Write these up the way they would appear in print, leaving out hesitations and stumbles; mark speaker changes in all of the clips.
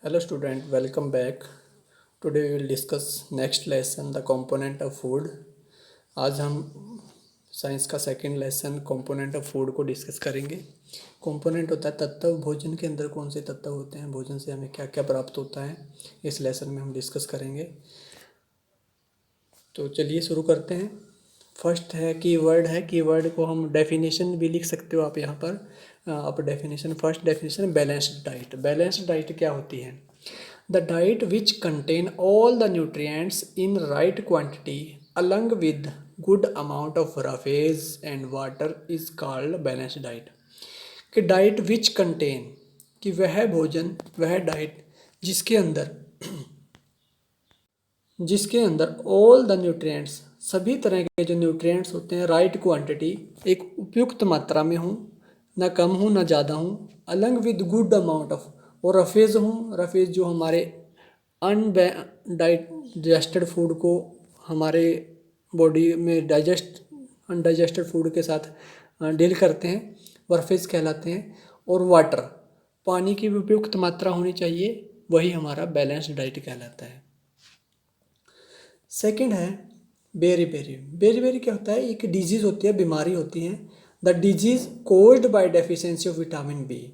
Speaker 1: Hello student, welcome back. Today we will discuss next lesson the component of food. आज हम science का second lesson component of food को discuss करेंगे। Component होता है तत्व, भोजन के अंदर कौन से तत्व होते हैं, भोजन से हमें क्या क्या प्राप्त होता है, इस लेसन में हम डिस्कस करेंगे। तो चलिए शुरू करते हैं। फर्स्ट है कीवर्ड है, कीवर्ड को हम डेफिनेशन भी लिख सकते हो आप यहाँ पर। आप definition, first definition balanced diet. Balanced diet क्या होती है? The diet which contain all the nutrients in right quantity Alang with good amount of roughage and water is called balanced diet. कि डाइट विच कंटेन, कि वह भोजन, वह diet जिसके अंदर ऑल द न्यूट्रिएंट्स, सभी तरह के जो न्यूट्रिएंट्स होते हैं, राइट क्वांटिटी, एक उपयुक्त मात्रा में हूँ, ना कम हूँ ना ज़्यादा हूँ, Alang with good amount of, और रफेज हूँ, रफेज जो हमारे अनडाइजेस्टेड फूड को हमारे बॉडी में अनडाइजेस्टेड फूड के साथ डील करते हैं, वो रफेज कहलाते हैं। और वाटर, पानी की भी उपयुक्त मात्रा होनी चाहिए, वही हमारा बैलेंस्ड डाइट कहलाता है। सेकंड है बेरी बेरी। बेरी बेरी क्या होता है? एक डिजीज़ होती है, बीमारी होती है। The disease caused by deficiency of vitamin B.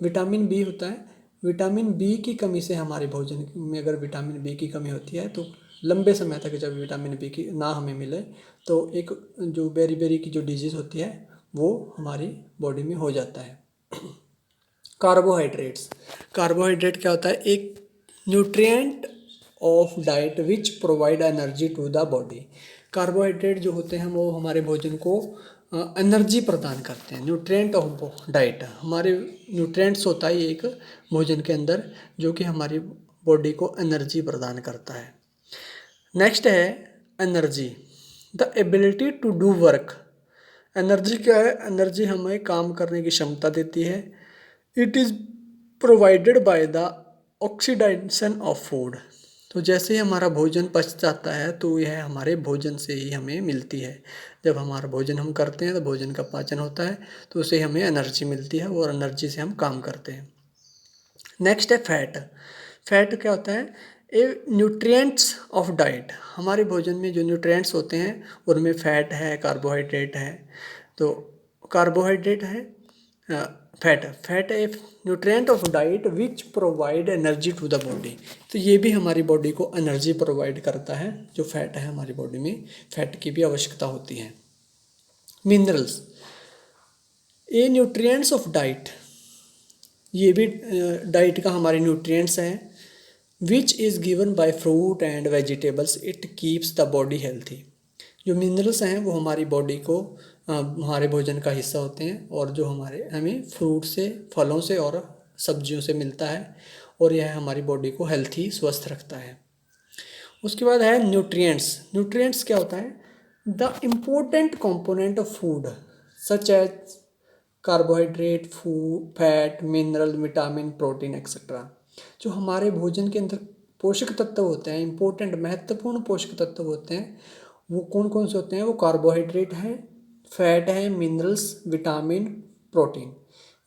Speaker 1: Vitamin B होता है, विटामिन बी की कमी से हमारे भोजन में अगर विटामिन बी की कमी होती है तो लंबे समय तक जब विटामिन बी की ना हमें मिले तो एक जो बेरी बेरी की जो डिजीज़ होती है वो हमारी बॉडी में हो जाता है। कार्बोहाइड्रेट्स, कार्बोहाइड्रेट क्या होता है? एक nutrient of diet which provide energy to the body. Carbohydrate जो होते हैं वो हमारे भोजन को एनर्जी प्रदान करते हैं। न्यूट्रिएंट ऑफ डाइट, हमारे न्यूट्रिएंट्स होता है एक भोजन के अंदर जो कि हमारी बॉडी को एनर्जी प्रदान करता है। नेक्स्ट है energy, the ability to do work. Energy क्या है? एनर्जी हमें काम करने की क्षमता देती है। It is provided by the oxidisation of food. तो जैसे ही हमारा भोजन पच जाता है तो यह हमारे भोजन से ही हमें मिलती है। जब हमारा भोजन हम करते हैं तो भोजन का पाचन होता है, तो उससे हमें एनर्जी मिलती है और एनर्जी से हम काम करते हैं। नेक्स्ट है फैट। फैट क्या होता है? ए न्यूट्रिएंट्स ऑफ डाइट। हमारे भोजन में जो न्यूट्रिएंट्स होते हैं उनमें फैट है, कार्बोहाइड्रेट है। तो कार्बोहाइड्रेट है, fat a nutrient of diet which provide energy to the body. तो ये भी हमारी बॉडी को एनर्जी प्रोवाइड करता है। जो फैट है हमारी बॉडी में, फैट की भी आवश्यकता होती है। Minerals, A nutrients of diet, ये भी डाइट का हमारे न्यूट्रिएंट्स हैं। Which is given by fruit and vegetables, it keeps the body healthy. जो मिनरल्स हैं वो हमारी बॉडी को हमारे भोजन का हिस्सा होते हैं और जो हमें फ्रूट से, फलों से और सब्जियों से मिलता है, और यह हमारी बॉडी को हेल्थी, स्वस्थ रखता है। उसके बाद है न्यूट्रिएंट्स। न्यूट्रिएंट्स क्या होता है? The important component of food such as carbohydrate, fat, mineral, vitamin, protein etcetera. जो हमारे भोजन के अंदर पोषक तत्व होते हैं, इंपॉर्टेंट महत्वपूर्ण पोषक तत्व होते हैं, वो कौन कौन से होते हैं? वो कार्बोहाइड्रेट है, फैट है, मिनरल्स, विटामिन, प्रोटीन।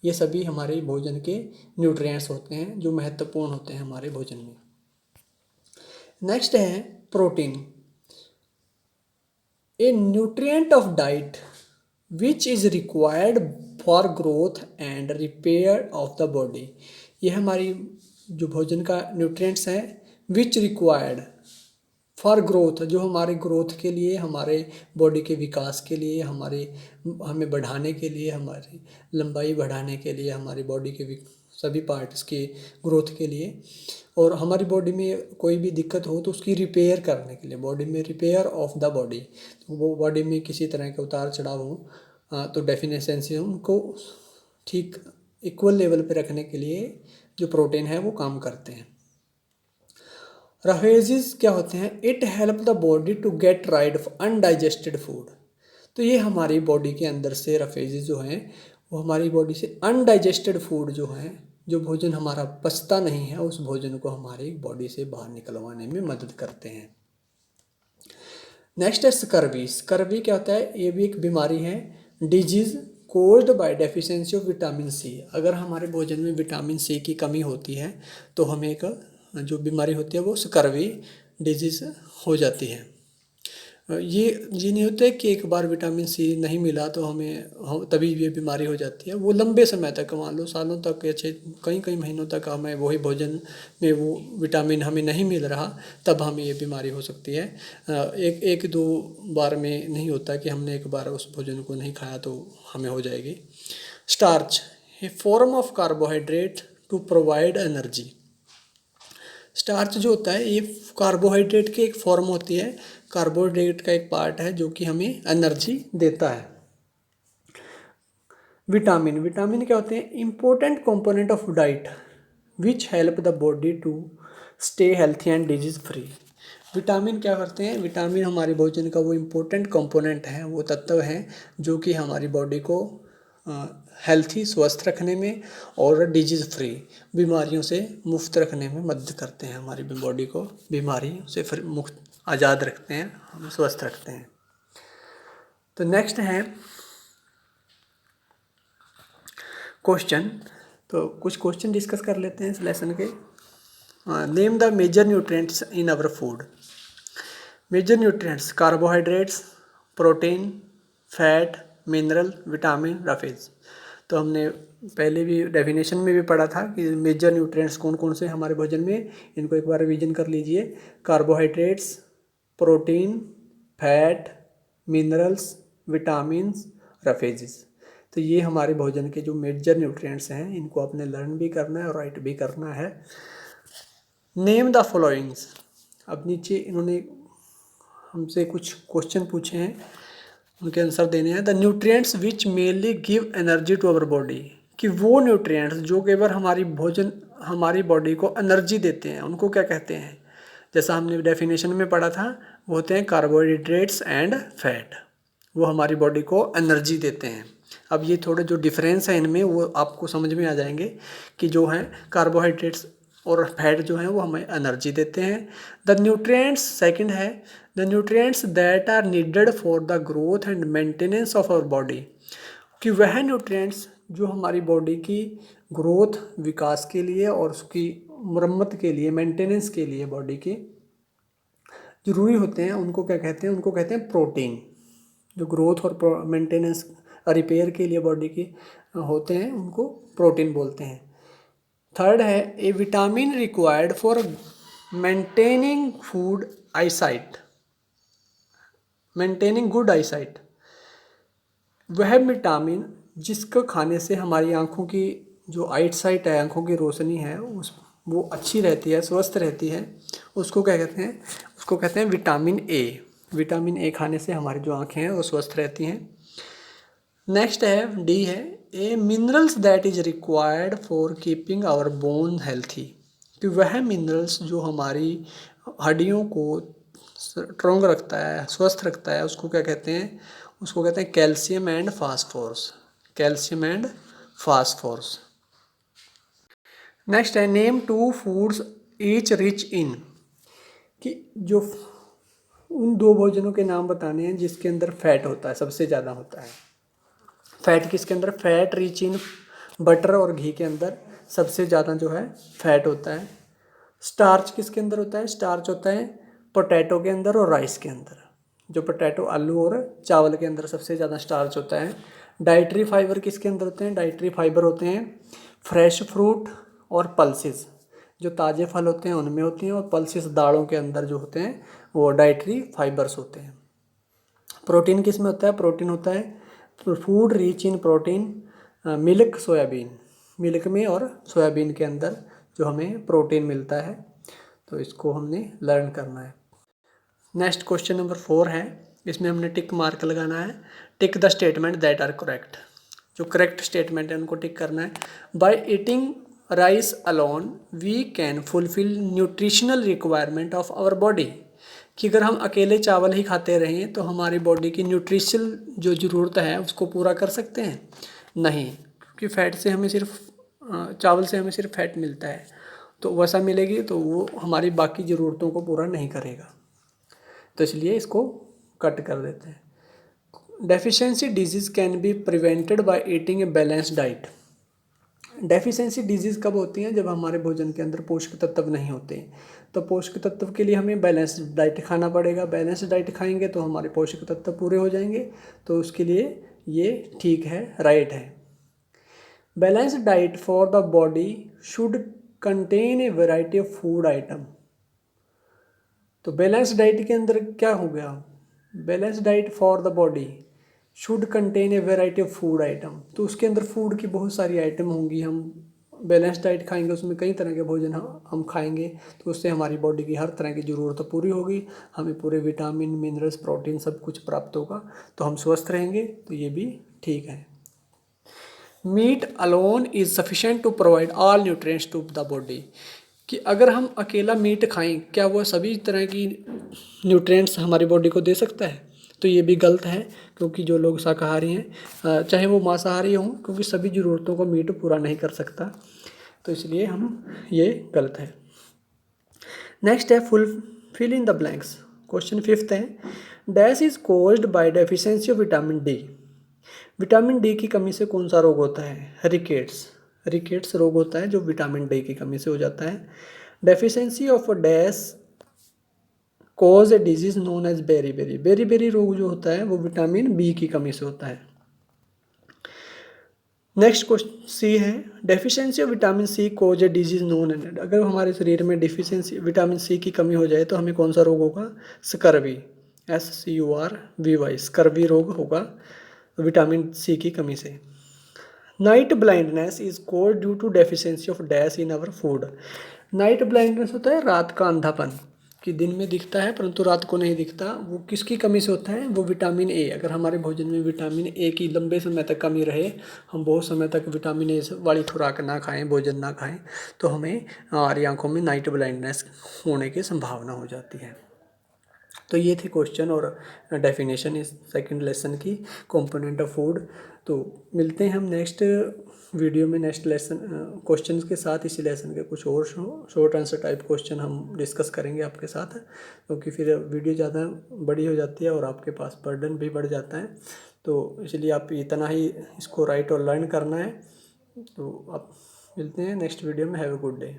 Speaker 1: ये सभी हमारे भोजन के न्यूट्रिएंट्स होते हैं जो महत्वपूर्ण होते हैं हमारे भोजन में। नेक्स्ट है protein, A nutrient of diet which is required for growth and repair of the body. ये हमारी जो भोजन का न्यूट्रिएंट्स है, विच रिक्वायर्ड फॉर ग्रोथ, जो हमारे ग्रोथ के लिए, हमारे बॉडी के विकास के लिए, हमें बढ़ाने के लिए, हमारी लंबाई बढ़ाने के लिए, हमारी बॉडी के सभी पार्ट्स के ग्रोथ के लिए, और हमारी बॉडी में कोई भी दिक्कत हो तो उसकी रिपेयर करने के लिए, बॉडी में रिपेयर ऑफ द बॉडी। तो वो बॉडी में किसी तरह के उतार चढ़ाव हो तो डेफिनेशंसी उनको ठीक इक्वल लेवल पे रखने के लिए जो प्रोटीन है वो काम करते हैं। रफेजेस क्या होते हैं? It help the body to get rid of undigested food. तो ये हमारी बॉडी के अंदर से रफेजेस जो हैं वो हमारी बॉडी से अनडाइजेस्टेड फूड जो हैं, जो भोजन हमारा पचता नहीं है, उस भोजन को हमारी बॉडी से बाहर निकलवाने में मदद करते हैं। नेक्स्ट है स्कर्वी। स्कर्वी क्या होता है? ये भी एक बीमारी है, disease caused by deficiency of vitamin C. अगर हमारे भोजन में विटामिन सी की कमी होती है तो हमें एक जो बीमारी होती है वो स्कर्वी डिजीज़ हो जाती है। ये नहीं होता है कि एक बार विटामिन सी नहीं मिला तो हम तभी ये बीमारी हो जाती है। वो लंबे समय तक, मान लो सालों तक या कई कई महीनों तक हमें वही भोजन में वो विटामिन हमें नहीं मिल रहा, तब हमें ये बीमारी हो सकती है। एक एक दो बार में नहीं होता कि हमने एक बार उस भोजन को नहीं खाया तो हमें हो जाएगी। Starch, a form of carbohydrate to provide energy. Starch जो होता है ये कार्बोहाइड्रेट की एक फॉर्म होती है, कार्बोहाइड्रेट का एक पार्ट है जो कि हमें एनर्जी देता है। विटामिन, विटामिन क्या होते हैं? Important component of diet which help the body to stay healthy and disease free. Vitamin क्या करते हैं? विटामिन हमारे भोजन का वो इम्पोर्टेंट कंपोनेंट है, वो तत्व हैं जो कि हमारी बॉडी को हेल्थी, स्वस्थ रखने में और डिजीज़ फ्री, बीमारियों से मुक्त रखने में मदद करते हैं। हमारी बॉडी को बीमारियों से मुक्त, आज़ाद रखते हैं, हमें स्वस्थ रखते हैं। तो नेक्स्ट है क्वेश्चन। तो कुछ क्वेश्चन डिस्कस कर लेते हैं इस लेसन के। Name the major nutrients in our food. Major nutrients: carbohydrates, protein, fat, mineral, vitamin, roughage. तो हमने पहले भी डेफिनेशन में भी पढ़ा था कि मेजर न्यूट्रिएंट्स कौन कौन से हमारे भोजन में, इनको एक बार रिवीजन कर लीजिए। Carbohydrates, protein, fat, minerals, vitamins, roughages. तो ये हमारे भोजन के जो मेजर न्यूट्रिएंट्स हैं, इनको आपने लर्न भी करना है और राइट भी करना है। Name the followings. अब नीचे इन्होंने हमसे कुछ क्वेश्चन पूछे हैं, उनके आंसर देने हैं। The nutrients which mainly give energy to our body. कि वो न्यूट्रिएंट्स जो केवल हमारी बॉडी को एनर्जी देते हैं, उनको क्या कहते हैं? जैसा हमने डेफिनेशन में पढ़ा था, वो होते हैं कार्बोहाइड्रेट्स एंड फैट। वो हमारी बॉडी को एनर्जी देते हैं। अब ये थोड़े जो डिफरेंस है इनमें वो आपको समझ में आ जाएंगे कि जो है कार्बोहाइड्रेट्स और फैट जो हैं वो हमें एनर्जी देते हैं। द न्यूट्रिएंट्स, सेकंड है the nutrients that are needed for the growth and maintenance of our body. कि वह न्यूट्रिएंट्स जो हमारी बॉडी की ग्रोथ, विकास के लिए और उसकी मुरम्मत के लिए, मेंटेनेंस के लिए बॉडी की जरूरी होते हैं, उनको क्या कहते हैं? उनको कहते हैं प्रोटीन। जो ग्रोथ और मेंटेनेंस, रिपेयर के लिए बॉडी की होते हैं, उनको प्रोटीन बोलते हैं। थर्ड है A vitamin required for maintaining food eyesight, maintaining good eyesight. वह विटामिन जिसको खाने से हमारी आँखों की जो आईसाइट है, आँखों की रोशनी है, वो अच्छी रहती है, स्वस्थ रहती है, उसको क्या कहते हैं? उसको कहते हैं विटामिन ए। विटामिन ए खाने से हमारी जो आँखें हैं वो स्वस्थ रहती हैं। नेक्स्ट है डी है a minerals that is required for keeping our bone healthy. कि वह मिनरल्स जो हमारी हड्डियों को स्ट्रॉन्ग रखता है, स्वस्थ रखता है, उसको क्या कहते हैं? उसको कहते हैं calcium and phosphorus. Calcium and phosphorus. Next है name two foods each rich in. कि जो उन दो भोजनों के नाम बताने हैं जिसके अंदर फैट होता है, सबसे ज़्यादा होता है। फैट किसके अंदर? फैट रिच इन बटर और घी के अंदर सबसे ज़्यादा जो है फैट होता है। स्टार्च किसके अंदर होता है? स्टार्च होता है पोटैटो के अंदर और राइस के अंदर। जो पोटैटो, आलू और चावल के अंदर सबसे ज़्यादा स्टार्च होता है। डाइटरी फाइबर किसके अंदर होते हैं? डाइटरी फाइबर होते हैं फ्रेश फ्रूट और पल्सेस। जो ताज़े फल होते हैं उनमें होती हैं, और पल्सेस दालों के अंदर जो होते हैं वो डाइटरी फाइबर्स होते हैं। प्रोटीन किस में होता है? प्रोटीन होता है food rich in protein, milk, soybean. Milk में और सोयाबीन के अंदर जो हमें प्रोटीन मिलता है, तो इसको हमने लर्न करना है। नेक्स्ट क्वेश्चन नंबर 4 है, इसमें हमने टिक मार्क लगाना है। Tick the statement that are correct. जो करेक्ट स्टेटमेंट है उनको टिक करना है। By eating rice alone we can fulfil nutritional requirement of our body. कि अगर हम अकेले चावल ही खाते रहें तो हमारी बॉडी की न्यूट्रिशनल जो ज़रूरत है उसको पूरा कर सकते हैं? नहीं, क्योंकि फैट से हमें सिर्फ चावल से हमें सिर्फ फैट मिलता है, तो वैसा मिलेगी तो वो हमारी बाकी ज़रूरतों को पूरा नहीं करेगा। तो इसलिए इसको कट कर देते हैं। Deficiency disease can be prevented by eating a balanced diet. Deficiency disease कब होती हैं? जब हमारे भोजन के अंदर पोषक तत्व नहीं होते हैं। तो पोषक तत्व के लिए हमें बैलेंस्ड डाइट खाना पड़ेगा। बैलेंस्ड डाइट खाएंगे तो हमारे पोषक तत्व पूरे हो जाएंगे, तो उसके लिए ये ठीक है, राइट है। Balanced diet for the body should contain a variety of food item. तो बैलेंस डाइट के अंदर क्या हो गया? Balance diet for the body should contain a variety of food item. तो उसके अंदर फूड की बहुत सारी आइटम होंगी। हम बैलेंस डाइट खाएंगे, उसमें कई तरह के भोजन हम खाएंगे, तो उससे हमारी बॉडी की हर तरह की ज़रूरत पूरी होगी, हमें पूरे विटामिन, मिनरल्स, प्रोटीन सब कुछ प्राप्त होगा, तो हम स्वस्थ रहेंगे। तो ये भी ठीक है। Meat alone is sufficient to provide all nutrients to the body. कि अगर हम अकेला मीट खाएं, क्या वो सभी तरह की न्यूट्रिएंट्स हमारी बॉडी को दे सकता है? तो ये भी गलत है, क्योंकि जो लोग शाकाहारी हैं, चाहे वो मांसाहारी हों, क्योंकि सभी ज़रूरतों को मीट पूरा नहीं कर सकता, तो इसलिए ये गलत है। नेक्स्ट है fill in the blanks. Question 5 है, dash is caused by deficiency of vitamin D. Vitamin D की कमी से कौन सा रोग होता है? रिकेट्स रोग होता है जो विटामिन डी की कमी से हो जाता है। Deficiency of dash cause a disease known as beri रोग जो होता है वो विटामिन बी की कमी से होता है। नेक्स्ट क्वेश्चन सी है, deficiency of vitamin C cause a disease known as. अगर हमारे शरीर में डिफिशिएंसी विटामिन सी की कमी हो जाए तो हमें कौन सा रोग होगा? स्कर्वी, SCURVY, स्कर्वी रोग होगा विटामिन सी की कमी से। Night blindness is called due to deficiency of dash in our food. Night blindness होता है रात का अंधापन, कि दिन में दिखता है परंतु रात को नहीं दिखता। वो किसकी कमी से होता है? वो विटामिन ए। अगर हमारे भोजन में विटामिन ए की लंबे समय तक कमी रहे, हम बहुत समय तक विटामिन ए वाली खुराक ना खाएं, भोजन ना खाएं, तो हमें हमारी आँखों में नाइट ब्लाइंडनेस होने की संभावना हो जाती है। तो ये थे क्वेश्चन और डेफिनेशन इस सेकंड लेसन की, कंपोनेंट ऑफ फूड। तो मिलते हैं हम नेक्स्ट वीडियो में नेक्स्ट लेसन क्वेश्चंस के साथ। इसी लेसन के कुछ और शॉर्ट आंसर टाइप क्वेश्चन हम डिस्कस करेंगे आपके साथ, क्योंकि फिर वीडियो ज़्यादा बड़ी हो जाती है और आपके पास बर्डन भी बढ़ जाता है। तो इसलिए आप इतना ही इसको राइट और लर्न करना है। तो आप मिलते हैं नेक्स्ट वीडियो में। Have a good day.